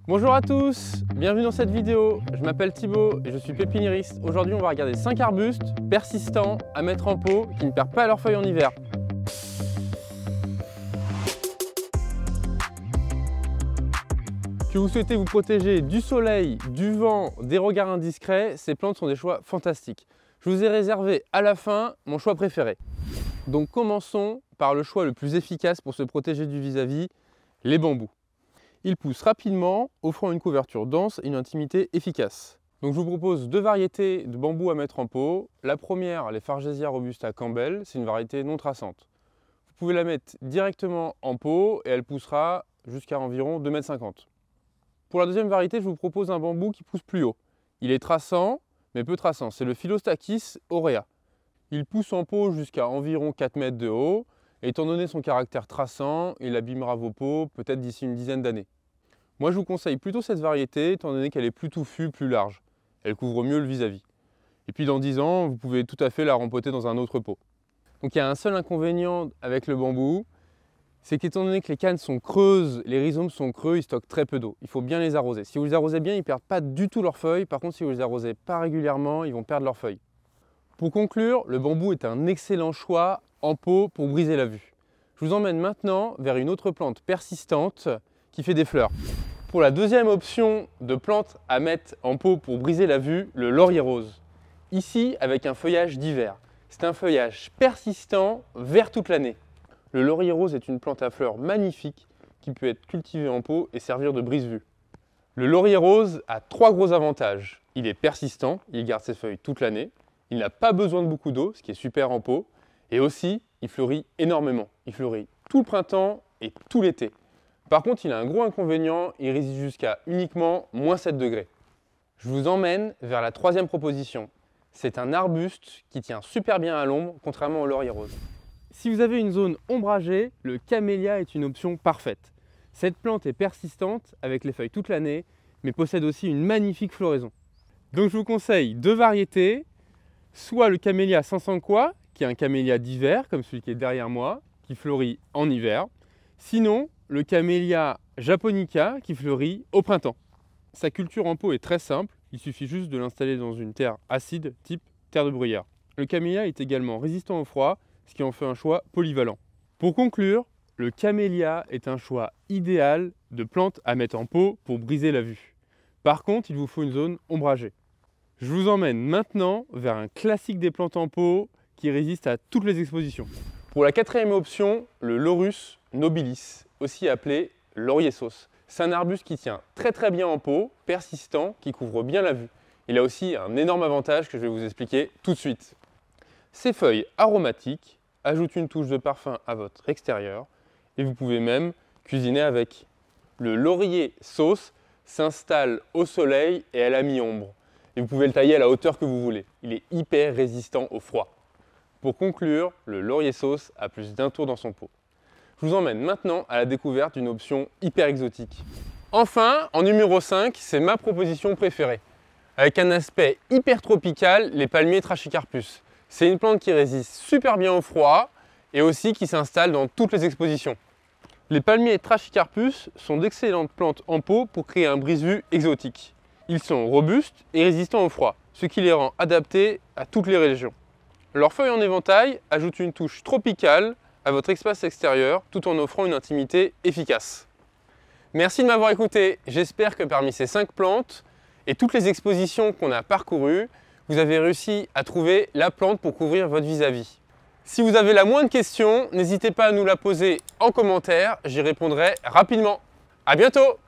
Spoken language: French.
Bonjour à tous, bienvenue dans cette vidéo. Je m'appelle Thibaut et je suis pépiniériste. Aujourd'hui, on va regarder 5 arbustes persistants à mettre en pot qui ne perdent pas leurs feuilles en hiver. Que vous souhaitez vous protéger du soleil, du vent, des regards indiscrets, ces plantes sont des choix fantastiques. Je vous ai réservé à la fin mon choix préféré. Donc commençons par le choix le plus efficace pour se protéger du vis-à-vis, les bambous. Ils poussent rapidement, offrant une couverture dense et une intimité efficace. Donc je vous propose deux variétés de bambous à mettre en pot. La première, les Fargesia robusta Campbell, c'est une variété non traçante. Vous pouvez la mettre directement en pot et elle poussera jusqu'à environ 2,50 m. Pour la deuxième variété, je vous propose un bambou qui pousse plus haut. Il est traçant, mais peu traçant. C'est le Philostachys aurea. Il pousse en pot jusqu'à environ 4 mètres de haut. Et étant donné son caractère traçant, il abîmera vos pots peut-être d'ici une dizaine d'années. Moi, je vous conseille plutôt cette variété, étant donné qu'elle est plus touffue, plus large. Elle couvre mieux le vis-à-vis. Et puis dans 10 ans, vous pouvez tout à fait la rempoter dans un autre pot. Donc il y a un seul inconvénient avec le bambou, c'est qu'étant donné que les cannes sont creuses, les rhizomes sont creux, ils stockent très peu d'eau. Il faut bien les arroser. Si vous les arrosez bien, ils ne perdent pas du tout leurs feuilles. Par contre, si vous les arrosez pas régulièrement, ils vont perdre leurs feuilles. Pour conclure, le bambou est un excellent choix en pot pour briser la vue. Je vous emmène maintenant vers une autre plante persistante qui fait des fleurs. Pour la deuxième option de plante à mettre en pot pour briser la vue, le laurier rose. Ici, avec un feuillage d'hiver. C'est un feuillage persistant, vert toute l'année. Le laurier rose est une plante à fleurs magnifique qui peut être cultivée en pot et servir de brise-vue. Le laurier rose a 3 gros avantages. Il est persistant, il garde ses feuilles toute l'année. Il n'a pas besoin de beaucoup d'eau, ce qui est super en pot. Et aussi, il fleurit énormément. Il fleurit tout le printemps et tout l'été. Par contre, il a un gros inconvénient, il résiste jusqu'à uniquement -7 degrés. Je vous emmène vers la troisième proposition. C'est un arbuste qui tient super bien à l'ombre, contrairement au laurier rose. Si vous avez une zone ombragée, le camélia est une option parfaite. Cette plante est persistante, avec les feuilles toute l'année, mais possède aussi une magnifique floraison. Donc je vous conseille deux variétés, soit le camélia Sansanquois, qui est un camélia d'hiver, comme celui qui est derrière moi, qui fleurit en hiver. Sinon, le camélia japonica, qui fleurit au printemps. Sa culture en pot est très simple, il suffit juste de l'installer dans une terre acide, type terre de bruyère. Le camélia est également résistant au froid, ce qui en fait un choix polyvalent. Pour conclure, le camélia est un choix idéal de plante à mettre en pot pour briser la vue. Par contre, il vous faut une zone ombragée. Je vous emmène maintenant vers un classique des plantes en pot qui résiste à toutes les expositions. Pour la quatrième option, le Laurus nobilis, aussi appelé laurier sauce. C'est un arbuste qui tient très bien en pot, persistant, qui couvre bien la vue. Il a aussi un énorme avantage que je vais vous expliquer tout de suite. Ses feuilles aromatiques ajoutent une touche de parfum à votre extérieur et vous pouvez même cuisiner avec. Le laurier sauce s'installe au soleil et à la mi-ombre. Et vous pouvez le tailler à la hauteur que vous voulez. Il est hyper résistant au froid. Pour conclure, le laurier sauce a plus d'un tour dans son pot. Je vous emmène maintenant à la découverte d'une option hyper exotique. Enfin, en numéro 5, c'est ma proposition préférée. Avec un aspect hyper tropical, les palmiers Trachycarpus. C'est une plante qui résiste super bien au froid et aussi qui s'installe dans toutes les expositions. Les palmiers Trachycarpus sont d'excellentes plantes en pot pour créer un brise-vue exotique. Ils sont robustes et résistants au froid, ce qui les rend adaptés à toutes les régions. Leurs feuilles en éventail ajoutent une touche tropicale à votre espace extérieur tout en offrant une intimité efficace. Merci de m'avoir écouté. J'espère que parmi ces 5 plantes et toutes les expositions qu'on a parcourues, vous avez réussi à trouver la plante pour couvrir votre vis-à-vis. Si vous avez la moindre question, n'hésitez pas à nous la poser en commentaire, j'y répondrai rapidement. À bientôt!